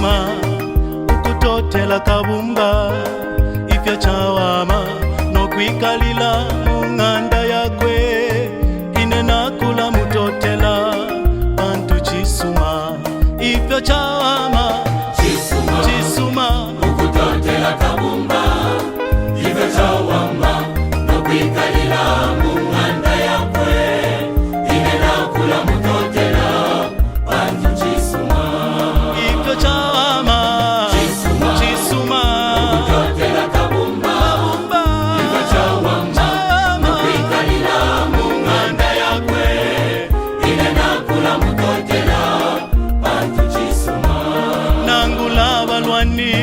chisuma ukutotela kabumba ifya chawama nokwikalila munganda yakwe inenakula mutotela bantu chisuma ifya chawama chisuma ukutotela kabumba ifya chawama nokwikalila munganda yakwe inenakula mutotela bantu chisuma ifya chawama chisuma ukutotela kabumba ifya chawama nokwikalila munganda yakwe inenakula mutotela bantu chisuma nangula balwani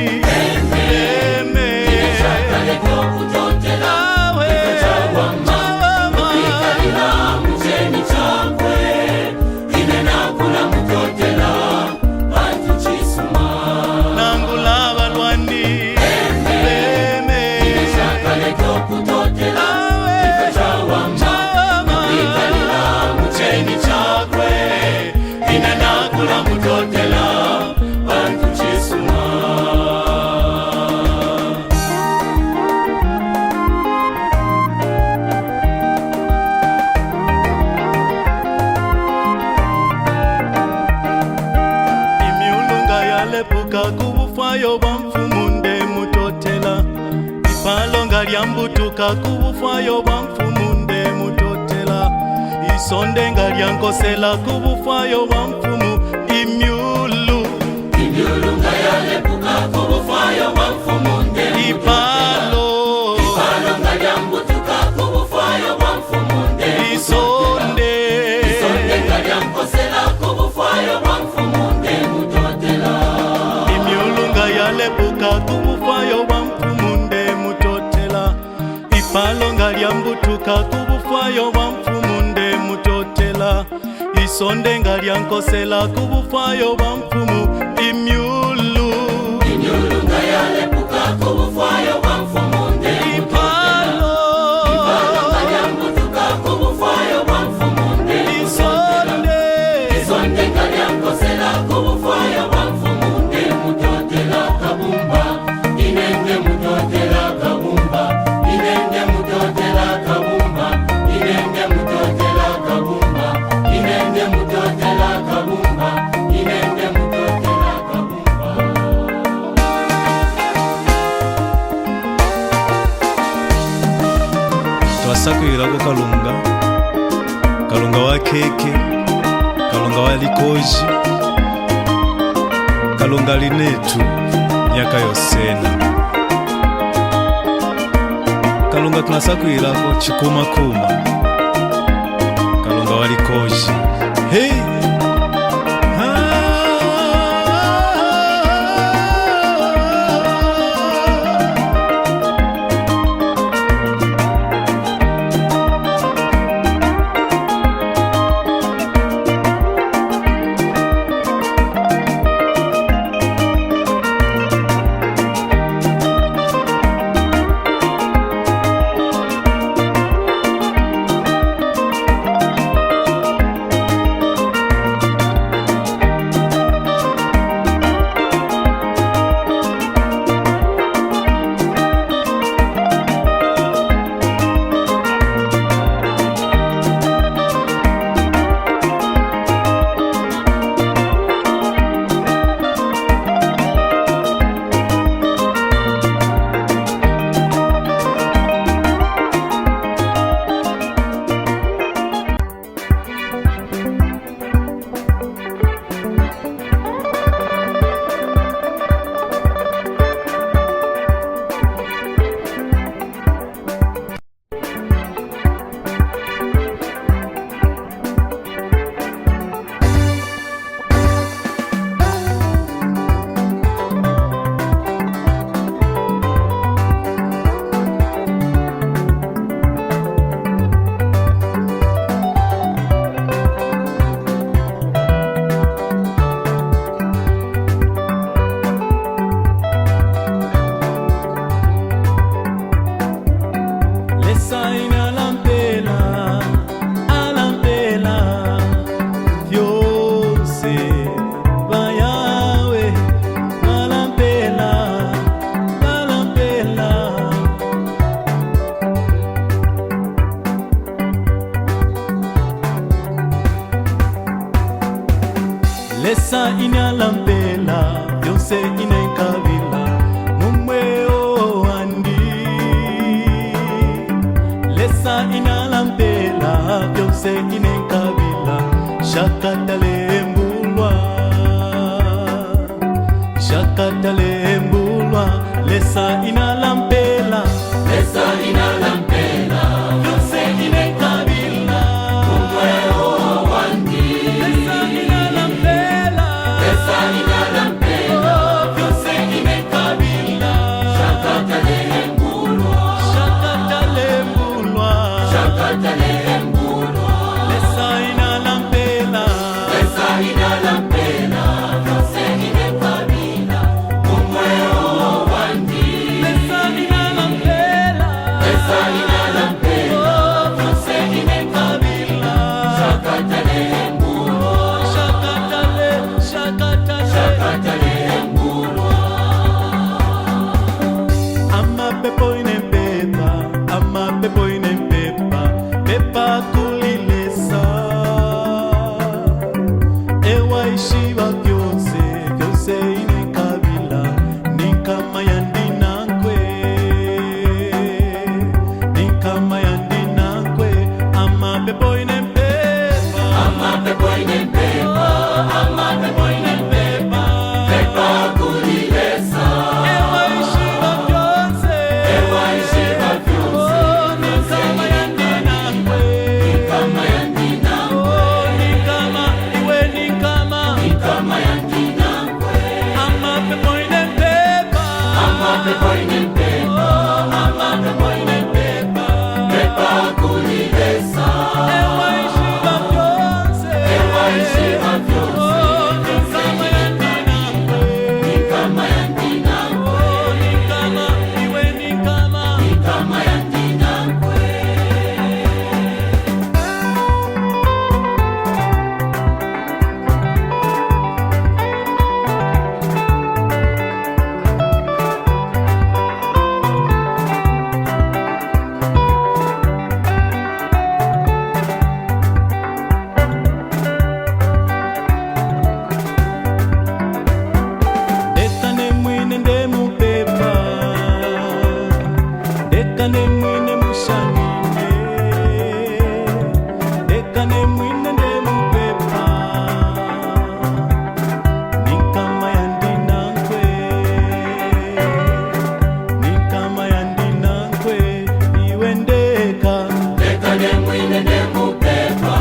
lepuka kubufayo bamfumunde mutotela ipalonga lyambutuka kubufayo bamfumunde mutotela isondenga lyankosela kubufayo bamfumu imyulunga yalepuka kubufayo bamfumunde ipalonga lyambutuka kubufayo bamfumunde isondenga lyankosela kubufayo bamfumunde mutotela lepuka kubufayo bamfumunde mutotela ipalonga lyambutuka kubufayo bamfumunde mutotela isondenga lyankosela kubufayo bamfumu imyulunga yalepuka kubufayo bamfumunde ipalonga lyambutuka kubufayo bamfumunde isondenga lyankosela kubufayo bamfumunde mutotela kabumba inenge mutotela kabumba inenge mutotela kabumba inenge mutotela kabumba inenge mutotela kabumba inenge mutotela kabumba twasakwilako kalunga wa keke kalunga wa likoji kalunga linetu myaka yosena kalunga tunasakwilako chikumakuma kalunga wa likoji hey! inalampela byose inenkabila mumweo andi lesa inalampela byose inenkabila shakatalembulwa shakatalembulwa lesa inalampela byose inenkabila mumweo andi lesa inalampela byose inenkabila shakatalembulwa lesa inalampela byose inenkabila mumweo andi lesa inalampela byose inenkabila amapepo inempepa amapepo inempepa pepa kulilesa ewaishiva vyose vyose inenkabila nikama yandinankwe nikama yandinankwe amapepo inempepa Amapepo inempepa pepa kulilesa ewaishiva vyose ewaishiva vyose nikama yandinankwe kama yandinakwe nikama iwe nikama kama yandinakwe amapepo inempepa amapepo inempepa pepa kulilesa ewaishiva vyose ewaishiva vyose nikama yandinankwe kama yandinakwe nikama iwe nikama kama yandinakwe dekane mwine ndemupepa dekane mwine mushanine dekane mwine ndemupepa nikama yandinankwe nikama yandinankwe iwe ndeka dekane mwine ndemupepa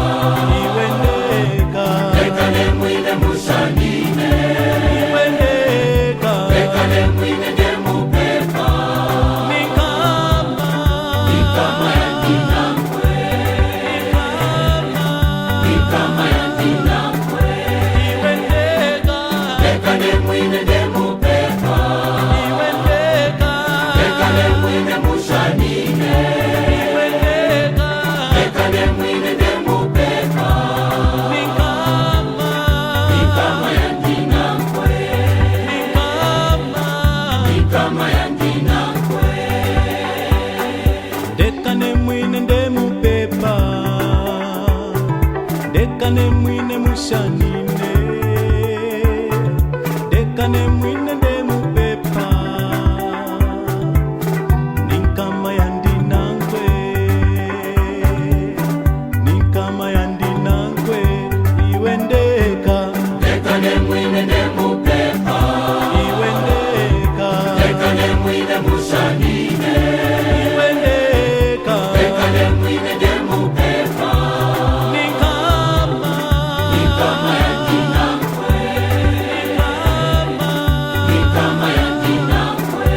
iwe ndeka dekane mwine mushanine iwe ndeka dekane mwine ndemupepa nikama kama yandinakwe kama yandinakwe iwe ndeka dekane mwine ndemupepa iwe ndeka dekane mwine mushanine iwe ndeka dekane mwine ndemupepa nikama kama yandinakwe kama yandinakwe dekane mwine ndemupepa dekane mwine mushanine dekane mwine ndemupepa nikama yandinankwe nikama yandinankwe iwe ndeka dekane mwine ndemupepa iwe ndeka dekane mwine mushanine iwe ndeka dekane mwine ndemupepa nikama kama yandinakwe kama yandinakwe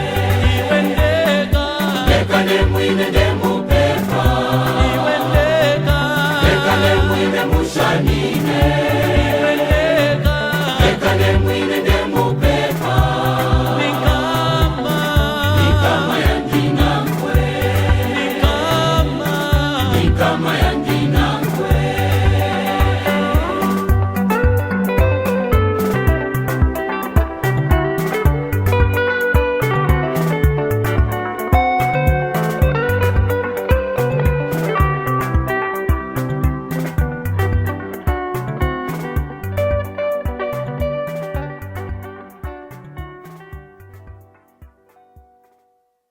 iwe ndeka dekane mwine ndemupepa iwe ndeka dekane mwine mushanine iwe ndeka dekane mwine ndemupepa nikama kama yandinakwe nikama kama yandinakwe